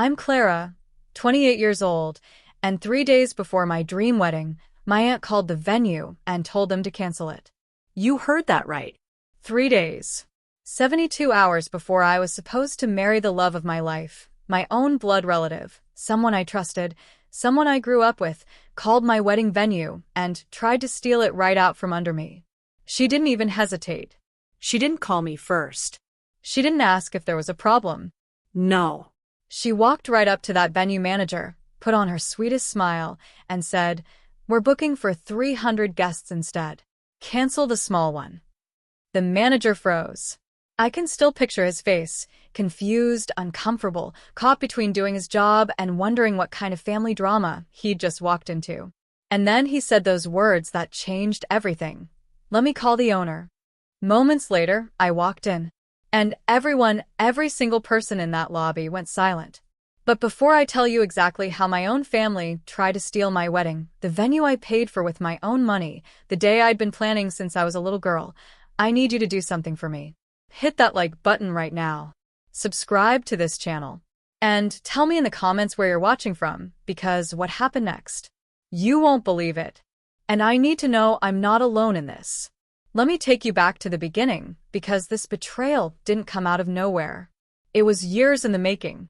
I'm Clara, 28 years old, and 3 days before my dream wedding, my aunt called the venue and told them to cancel it. You heard that right. 3 days. 72 hours before I was supposed to marry the love of my life, my own blood relative, someone I trusted, someone I grew up with, called my wedding venue and tried to steal it right out from under me. She didn't even hesitate. She didn't call me first. She didn't ask if there was a problem. No. She walked right up to that venue manager, put on her sweetest smile, and said, "We're booking for 300 guests instead. Cancel the small one." The manager froze. I can still picture his face, confused, uncomfortable, caught between doing his job and wondering what kind of family drama he'd just walked into. And then he said those words that changed everything. "Let me call the owner." Moments later, I walked in. And every single person in that lobby went silent. But before I tell you exactly how my own family tried to steal my wedding, the venue I paid for with my own money, the day I'd been planning since I was a little girl, I need you to do something for me. Hit that like button right now. Subscribe to this channel. And tell me in the comments where you're watching from, because what happened next? You won't believe it. And I need to know I'm not alone in this. Let me take you back to the beginning, because this betrayal didn't come out of nowhere. It was years in the making.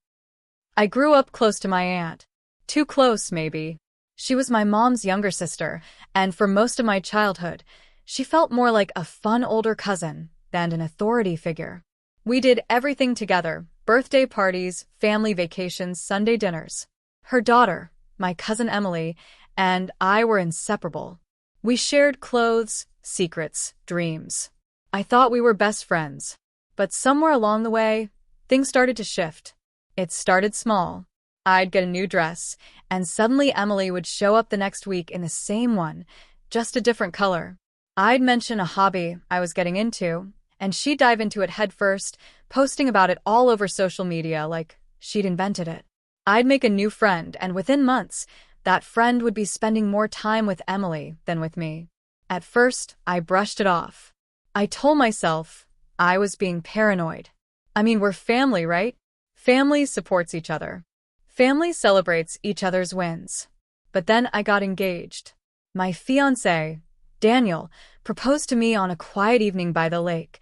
I grew up close to my aunt. Too close, maybe. She was my mom's younger sister, and for most of my childhood, she felt more like a fun older cousin than an authority figure. We did everything together: birthday parties, family vacations, Sunday dinners. Her daughter, my cousin Emily, and I were inseparable. We shared clothes, secrets, dreams. I thought we were best friends. But somewhere along the way, things started to shift. It started small. I'd get a new dress, and suddenly Emily would show up the next week in the same one, just a different color. I'd mention a hobby I was getting into, and she'd dive into it headfirst, posting about it all over social media like she'd invented it. I'd make a new friend, and within months, that friend would be spending more time with Emily than with me. At first, I brushed it off. I told myself I was being paranoid. I mean, we're family, right? Family supports each other. Family celebrates each other's wins. But then I got engaged. My fiancé, Daniel, proposed to me on a quiet evening by the lake,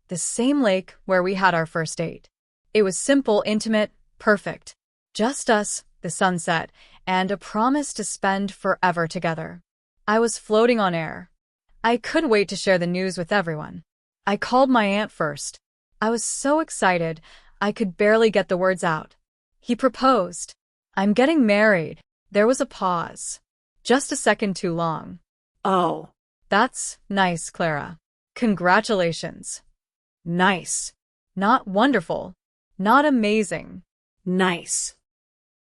the same lake where we had our first date. It was simple, intimate, perfect. Just us, the sunset, and a promise to spend forever together. I was floating on air. I couldn't wait to share the news with everyone. I called my aunt first. I was so excited, I could barely get the words out. He proposed. "I'm getting married." There was a pause. Just a second too long. Oh. "That's nice, Clara. Congratulations." Nice. Not wonderful. Not amazing. Nice.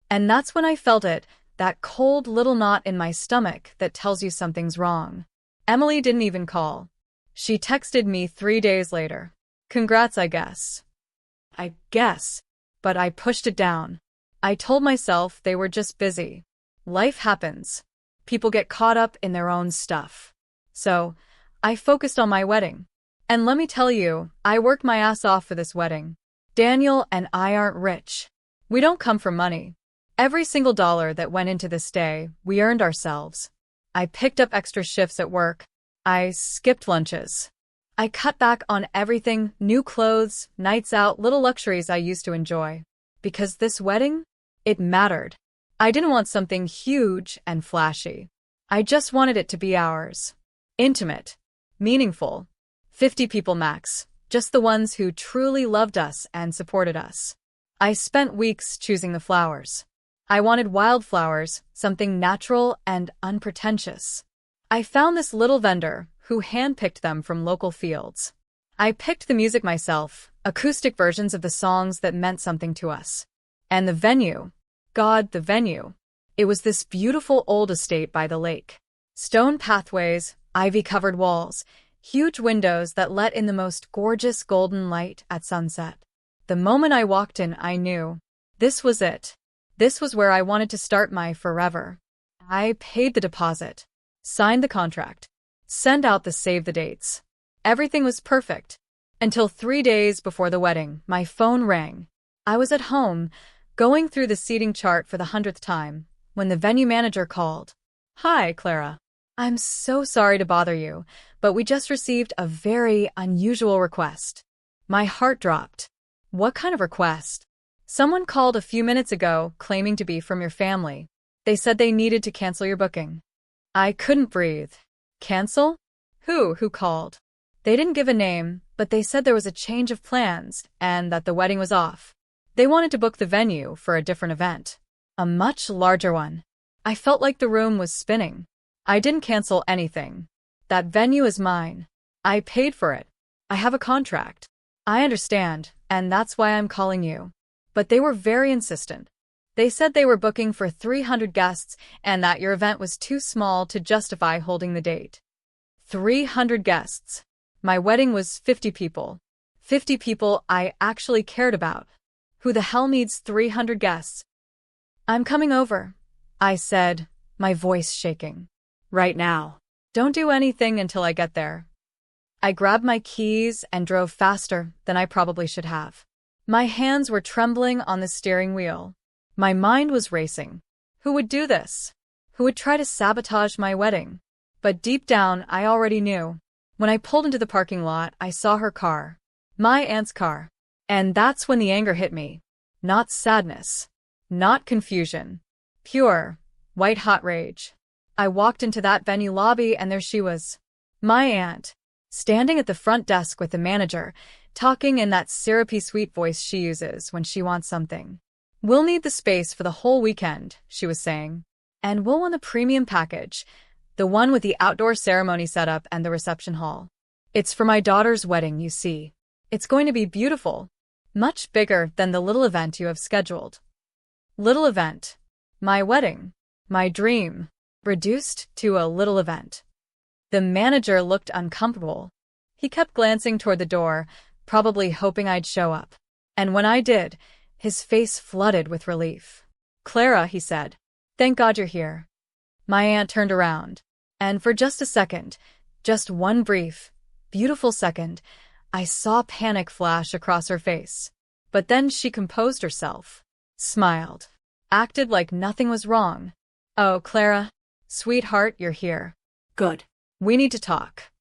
And that's when I felt it, that cold little knot in my stomach that tells you something's wrong. Emily didn't even call. She texted me 3 days later. "Congrats, I guess." I guess. But I pushed it down. I told myself they were just busy. Life happens. People get caught up in their own stuff. So, I focused on my wedding. And let me tell you, I worked my ass off for this wedding. Daniel and I aren't rich. We don't come from money. Every single dollar that went into this day, we earned ourselves. I picked up extra shifts at work. I skipped lunches. I cut back on everything: new clothes, nights out, little luxuries I used to enjoy. Because this wedding, it mattered. I didn't want something huge and flashy. I just wanted it to be ours. Intimate. Meaningful. 50 people max. Just the ones who truly loved us and supported us. I spent weeks choosing the flowers. I wanted wildflowers, something natural and unpretentious. I found this little vendor who handpicked them from local fields. I picked the music myself, acoustic versions of the songs that meant something to us. And the venue. God, the venue. It was this beautiful old estate by the lake. Stone pathways, ivy-covered walls, huge windows that let in the most gorgeous golden light at sunset. The moment I walked in, I knew. This was it. This was where I wanted to start my forever. I paid the deposit, signed the contract, sent out the save the dates. Everything was perfect. Until 3 days before the wedding, my phone rang. I was at home, going through the seating chart for the 100th time, when the venue manager called. "Hi, Clara. I'm so sorry to bother you, but we just received a very unusual request." My heart dropped. "What kind of request?" "Someone called a few minutes ago claiming to be from your family. They said they needed to cancel your booking." I couldn't breathe. Cancel? Who called? They didn't give a name, but they said there was a change of plans and that the wedding was off. They wanted to book the venue for a different event. A much larger one. I felt like the room was spinning. "I didn't cancel anything. That venue is mine. I paid for it. I have a contract." "I understand, and that's why I'm calling you." But they were very insistent. They said they were booking for 300 guests and that your event was too small to justify holding the date. 300 guests. My wedding was 50 people. 50 people I actually cared about. Who the hell needs 300 guests? "I'm coming over," I said, my voice shaking. Right now. "Don't do anything until I get there." I grabbed my keys and drove faster than I probably should have. My hands were trembling on the steering wheel. My mind was racing. Who would do this? Who would try to sabotage my wedding? But deep down, I already knew. When I pulled into the parking lot, I saw her car. My aunt's car. And that's when the anger hit me. Not sadness. Not confusion. Pure, white-hot rage. I walked into that venue lobby and there she was. My aunt. Standing at the front desk with the manager, talking in that syrupy sweet voice she uses when she wants something. "We'll need the space for the whole weekend," she was saying. "And we'll want the premium package, the one with the outdoor ceremony setup and the reception hall. It's for my daughter's wedding, you see. It's going to be beautiful. Much bigger than the little event you have scheduled." Little event. My wedding. My dream. Reduced to a little event. The manager looked uncomfortable. He kept glancing toward the door, probably hoping I'd show up. And when I did, his face flooded with relief. "Clara," he said. "Thank God you're here." My aunt turned around, and for just a second, just one brief, beautiful second, I saw panic flash across her face. But then she composed herself, smiled, acted like nothing was wrong. "Oh, Clara, sweetheart, you're here. Good. We need to talk."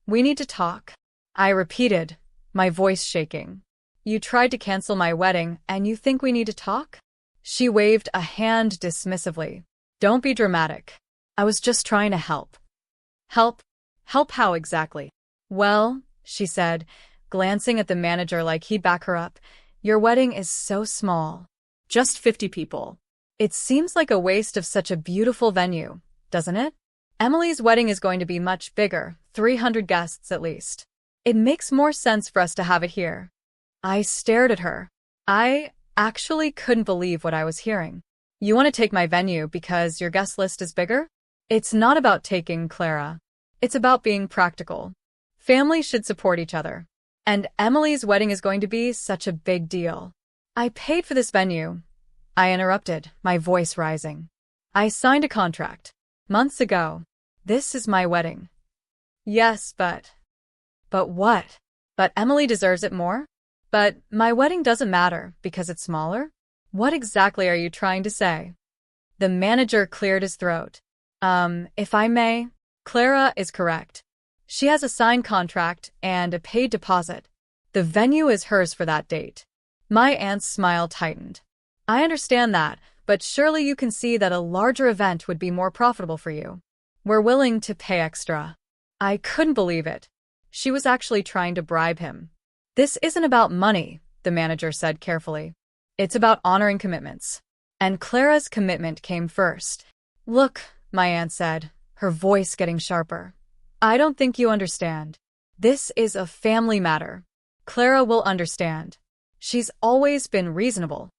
"We need to talk," I repeated, my voice shaking. "You tried to cancel my wedding, and you think we need to talk?" She waved a hand dismissively. "Don't be dramatic. I was just trying to help." "Help? Help how exactly?" "Well," she said, glancing at the manager like he'd back her up, "your wedding is so small. Just 50 people. It seems like a waste of such a beautiful venue, doesn't it? Emily's wedding is going to be much bigger, 300 guests at least. It makes more sense for us to have it here." I stared at her. I actually couldn't believe what I was hearing. "You want to take my venue because your guest list is bigger?" "It's not about taking, Clara. It's about being practical. Families should support each other. And Emily's wedding is going to be such a big deal." "I paid for this venue," I interrupted, my voice rising. "I signed a contract. Months ago. This is my wedding." "Yes, but..." "But what?" "But Emily deserves it more?" "But my wedding doesn't matter because it's smaller?" "What exactly are you trying to say?" The manager cleared his throat. If I may, Clara is correct. She has a signed contract and a paid deposit. The venue is hers for that date." My aunt's smile tightened. "I understand that, but surely you can see that a larger event would be more profitable for you. We're willing to pay extra." I couldn't believe it. She was actually trying to bribe him. "This isn't about money," the manager said carefully. "It's about honoring commitments." And Clara's commitment came first. "Look," my aunt said, her voice getting sharper. "I don't think you understand. This is a family matter. Clara will understand. She's always been reasonable."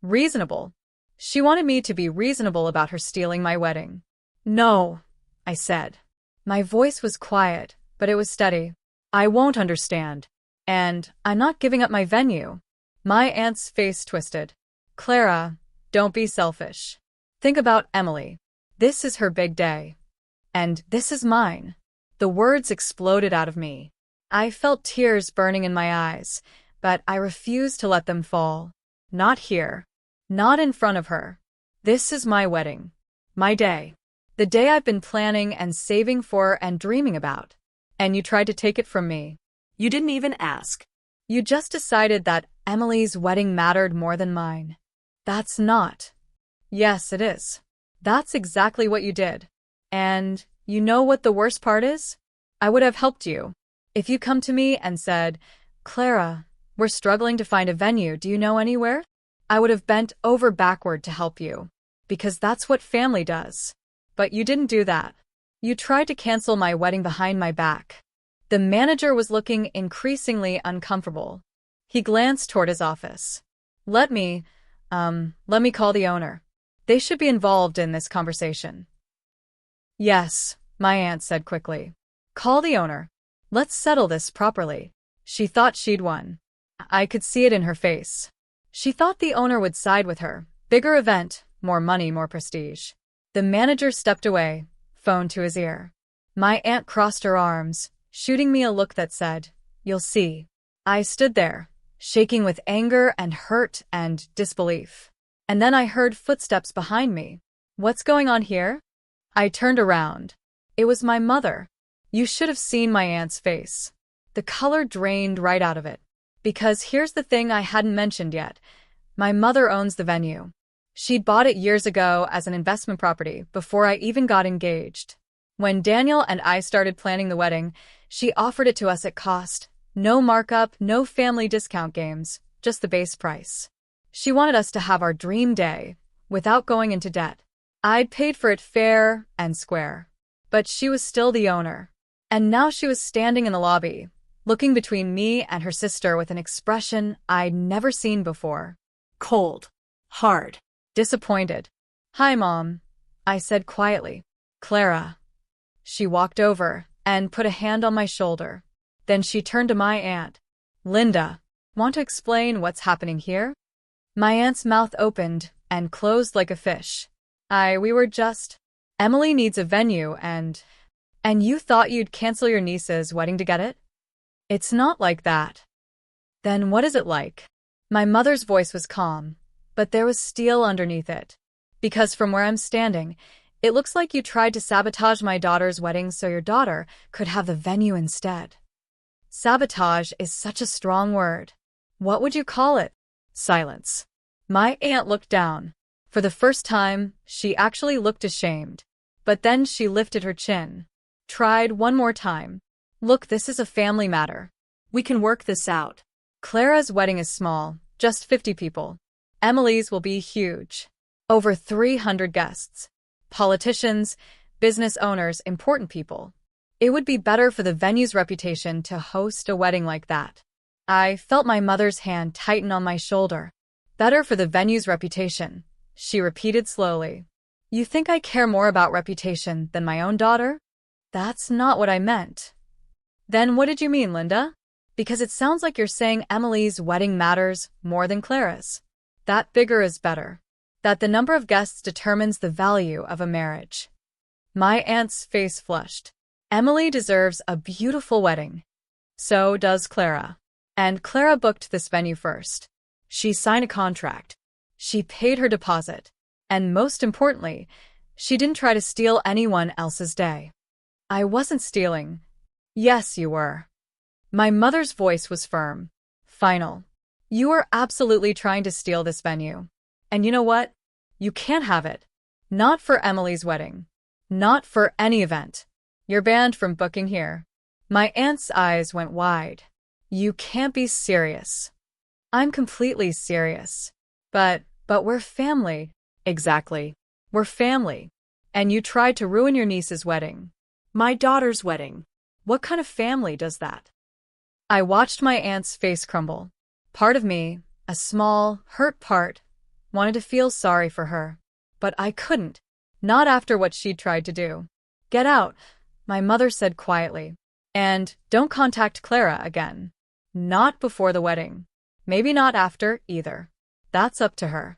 Reasonable? She wanted me to be reasonable about her stealing my wedding. "No," I said. My voice was quiet, but it was steady. "I won't understand. And I'm not giving up my venue." My aunt's face twisted. "Clara, don't be selfish. Think about Emily. This is her big day. And this is mine." The words exploded out of me. I felt tears burning in my eyes, but I refused to let them fall. "Not here. Not in front of her. This is my wedding. My day. The day I've been planning and saving for and dreaming about. And you tried to take it from me. You didn't even ask. You just decided that Emily's wedding mattered more than mine. That's not. Yes, it is. That's exactly what you did. And you know what the worst part is? I would have helped you. If you come to me and said, Clara, we're struggling to find a venue, do you know anywhere? I would have bent over backward to help you. Because that's what family does. But you didn't do that. You tried to cancel my wedding behind my back. The manager was looking increasingly uncomfortable. He glanced toward his office. Let me call the owner. They should be involved in this conversation. Yes, my aunt said quickly. Call the owner. Let's settle this properly. She thought she'd won. I could see it in her face. She thought the owner would side with her. Bigger event, more money, more prestige. The manager stepped away, phone to his ear. My aunt crossed her arms, shooting me a look that said, You'll see. I stood there, shaking with anger and hurt and disbelief. And then I heard footsteps behind me. What's going on here? I turned around. It was my mother. You should have seen my aunt's face. The color drained right out of it. Because here's the thing I hadn't mentioned yet. My mother owns the venue. She'd bought it years ago as an investment property before I even got engaged. When Daniel and I started planning the wedding, she offered it to us at cost. No markup, no family discount games, just the base price. She wanted us to have our dream day, without going into debt. I'd paid for it fair and square. But she was still the owner. And now she was standing in the lobby, looking between me and her sister with an expression I'd never seen before. Cold. Hard. Disappointed. Hi, Mom, I said quietly. Clara. She walked over and put a hand on my shoulder. Then she turned to my aunt. Linda, want to explain what's happening here? My aunt's mouth opened and closed like a fish. We were just... Emily needs a venue and you thought you'd cancel your niece's wedding to get it? It's not like that. Then what is it like? My mother's voice was calm, but there was steel underneath it. Because from where I'm standing, it looks like you tried to sabotage my daughter's wedding so your daughter could have the venue instead. Sabotage is such a strong word. What would you call it? Silence. My aunt looked down. For the first time, she actually looked ashamed. But then she lifted her chin. Tried one more time. Look, this is a family matter. We can work this out. Clara's wedding is small, just 50 people. Emily's will be huge. Over 300 guests. Politicians, business owners, important people. It would be better for the venue's reputation to host a wedding like that. I felt my mother's hand tighten on my shoulder. Better for the venue's reputation, she repeated slowly. You think I care more about reputation than my own daughter? That's not what I meant. Then what did you mean, Linda? Because it sounds like you're saying Emily's wedding matters more than Clara's. That bigger is better. That the number of guests determines the value of a marriage. My aunt's face flushed. Emily deserves a beautiful wedding. So does Clara. And Clara booked this venue first. She signed a contract. She paid her deposit. And most importantly, she didn't try to steal anyone else's day. I wasn't stealing. Yes, you were. My mother's voice was firm. Final. You were absolutely trying to steal this venue. And you know what? You can't have it. Not for Emily's wedding. Not for any event. You're banned from booking here. My aunt's eyes went wide. You can't be serious. I'm completely serious. But we're family. Exactly. We're family. And you tried to ruin your niece's wedding. My daughter's wedding. What kind of family does that? I watched my aunt's face crumble. Part of me, a small, hurt part, wanted to feel sorry for her. But I couldn't. Not after what she'd tried to do. Get out, my mother said quietly. And don't contact Clara again. Not before the wedding. Maybe not after, either. That's up to her.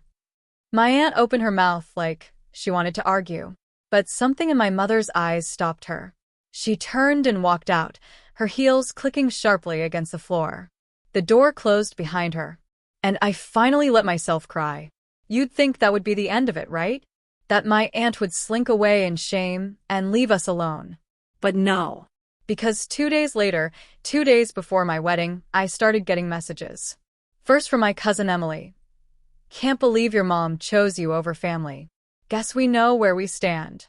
My aunt opened her mouth like she wanted to argue. But something in my mother's eyes stopped her. She turned and walked out, her heels clicking sharply against the floor. The door closed behind her. And I finally let myself cry. You'd think that would be the end of it, right? That my aunt would slink away in shame and leave us alone. But no. Because 2 days later, 2 days before my wedding, I started getting messages. First from my cousin Emily. Can't believe your mom chose you over family. Guess we know where we stand.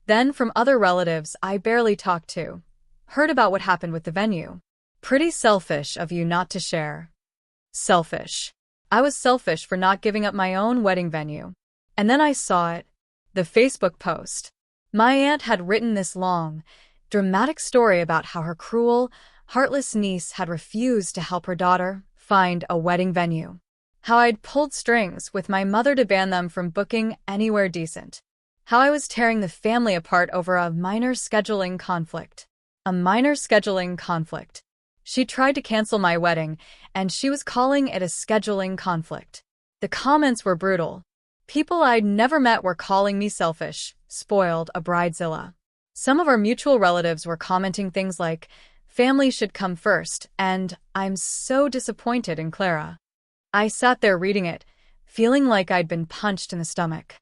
Then from other relatives I barely talked to. Heard about what happened with the venue. Pretty selfish of you not to share. Selfish. I was selfish for not giving up my own wedding venue. And then I saw it. The Facebook post. My aunt had written this long, dramatic story about how her cruel, heartless niece had refused to help her daughter find a wedding venue. How I'd pulled strings with my mother to ban them from booking anywhere decent. How I was tearing the family apart over a minor scheduling conflict. A minor scheduling conflict. She tried to cancel my wedding, and she was calling it a scheduling conflict. The comments were brutal. People I'd never met were calling me selfish, spoiled, a bridezilla. Some of our mutual relatives were commenting things like, family should come first, and I'm so disappointed in Clara. I sat there reading it, feeling like I'd been punched in the stomach.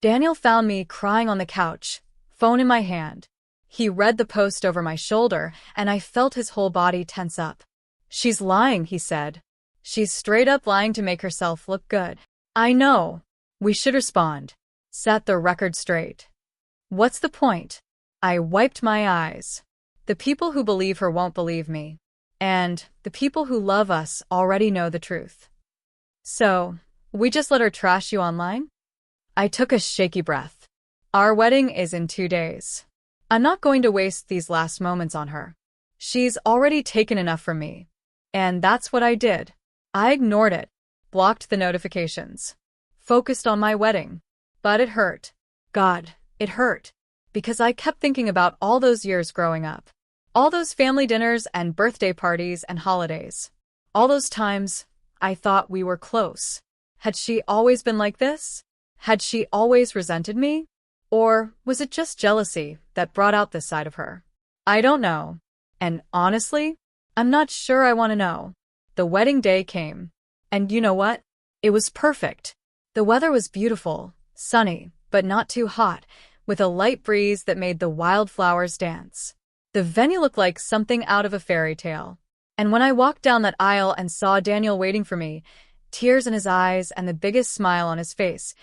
Daniel found me crying on the couch, phone in my hand. He read the post over my shoulder, and I felt his whole body tense up. She's lying, he said. She's straight up lying to make herself look good. I know. We should respond. Set the record straight. What's the point? I wiped my eyes. The people who believe her won't believe me. And the people who love us already know the truth. So, we just let her trash you online? I took a shaky breath. Our wedding is in 2 days. I'm not going to waste these last moments on her. She's already taken enough from me. And that's what I did. I ignored it, blocked the notifications, focused on my wedding. But it hurt. God, it hurt. Because I kept thinking about all those years growing up. All those family dinners and birthday parties and holidays. All those times I thought we were close. Had she always been like this? Had she always resented me? Or was it just jealousy that brought out this side of her? I don't know. And honestly, I'm not sure I want to know. The wedding day came. And you know what? It was perfect. The weather was beautiful, sunny, but not too hot, with a light breeze that made the wildflowers dance. The venue looked like something out of a fairy tale. And when I walked down that aisle and saw Daniel waiting for me, tears in his eyes and the biggest smile on his face,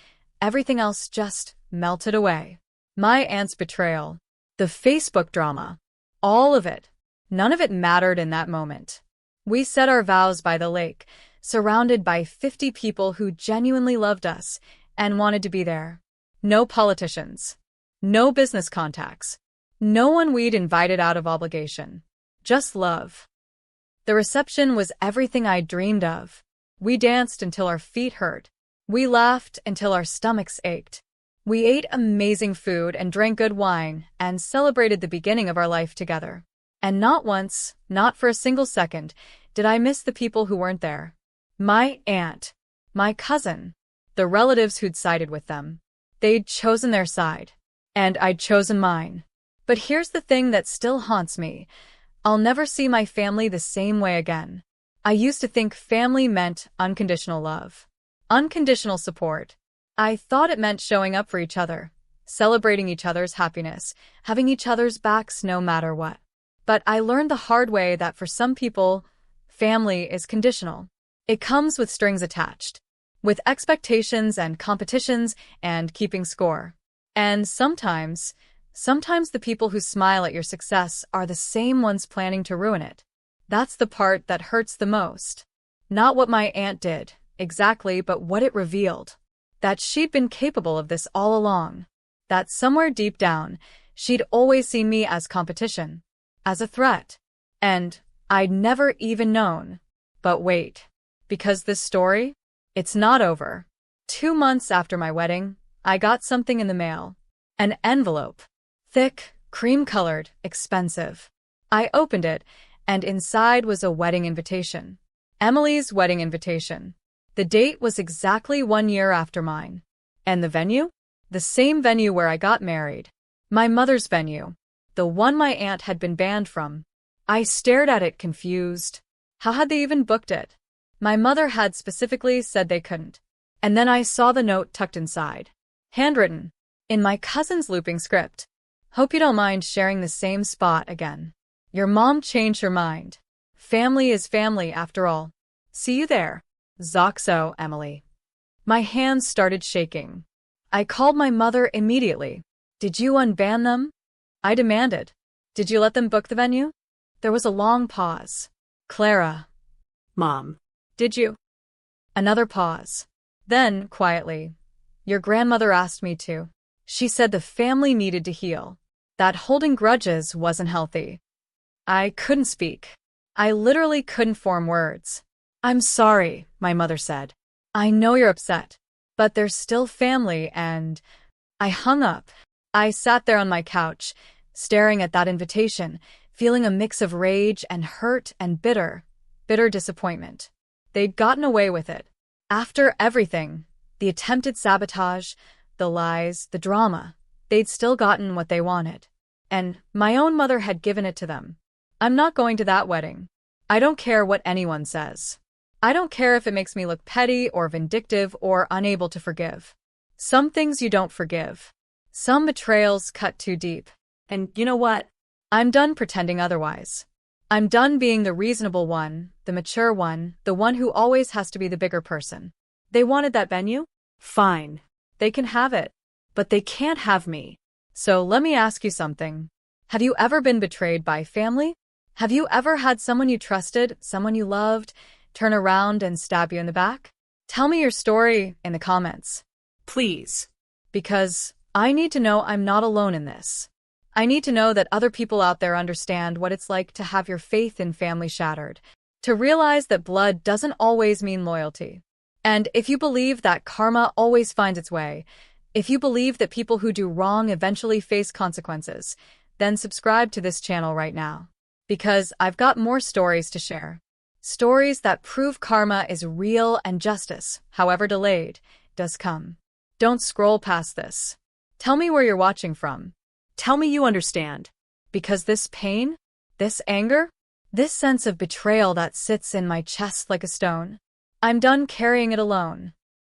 everything else just melted away. My aunt's betrayal, the Facebook drama, all of it. None of it mattered in that moment. We said our vows by the lake, surrounded by 50 people who genuinely loved us and wanted to be there. No politicians. No business contacts. No one we'd invited out of obligation. Just love. The reception was everything I dreamed of. We danced until our feet hurt. We laughed until our stomachs ached. We ate amazing food and drank good wine and celebrated the beginning of our life together. And not once, not for a single second, did I miss the people who weren't there. My aunt, my cousin, the relatives who'd sided with them. They'd chosen their side. And I'd chosen mine. But here's the thing that still haunts me. I'll never see my family the same way again. I used to think family meant unconditional love. Unconditional support. I thought it meant showing up for each other, celebrating each other's happiness, having each other's backs no matter what. But I learned the hard way that for some people, family is conditional. It comes with strings attached, with expectations and competitions and keeping score. And sometimes the people who smile at your success are the same ones planning to ruin it. That's the part that hurts the most. Not what my aunt did, exactly, but what it revealed. That she'd been capable of this all along. That somewhere deep down, she'd always seen me as competition. As a threat. And I'd never even known. But wait. Because this story? It's not over. 2 months after my wedding, I got something in the mail. An envelope. Thick, cream-colored, expensive. I opened it, and inside was a wedding invitation. Emily's wedding invitation. The date was exactly 1 year after mine. And the venue? The same venue where I got married. My mother's venue. The one my aunt had been banned from. I stared at it confused. How had they even booked it? My mother had specifically said they couldn't. And then I saw the note tucked inside. Handwritten. In my cousin's looping script. Hope you don't mind sharing the same spot again. Your mom changed her mind. Family is family after all. See you there. Zoxo, Emily. My hands started shaking. I called my mother immediately. Did you unban them? I demanded. Did you let them book the venue? There was a long pause. Clara. Mom. Did you? Another pause. Then, quietly. Your grandmother asked me to. She said the family needed to heal. That holding grudges wasn't healthy. I couldn't speak. I literally couldn't form words. I'm sorry, my mother said. I know you're upset, but there's still family and… I hung up. I sat there on my couch, staring at that invitation, feeling a mix of rage and hurt and bitter disappointment. They'd gotten away with it. After everything, the attempted sabotage, the lies, the drama, they'd still gotten what they wanted. And my own mother had given it to them. I'm not going to that wedding. I don't care what anyone says. I don't care if it makes me look petty or vindictive or unable to forgive. Some things you don't forgive. Some betrayals cut too deep. And you know what? I'm done pretending otherwise. I'm done being the reasonable one, the mature one, the one who always has to be the bigger person. They wanted that venue? Fine. They can have it. But they can't have me. So let me ask you something. Have you ever been betrayed by family? Have you ever had someone you trusted, someone you loved, turn around and stab you in the back? Tell me your story in the comments. Please. Because I need to know I'm not alone in this. I need to know that other people out there understand what it's like to have your faith in family shattered, to realize that blood doesn't always mean loyalty. And if you believe that karma always finds its way, if you believe that people who do wrong eventually face consequences, then subscribe to this channel right now. Because I've got more stories to share. Stories that prove karma is real and justice, however delayed, does come. Don't scroll past this. Tell me where you're watching from. Tell me you understand. Because this pain, this anger, this sense of betrayal that sits in my chest like a stone, I'm done carrying it alone.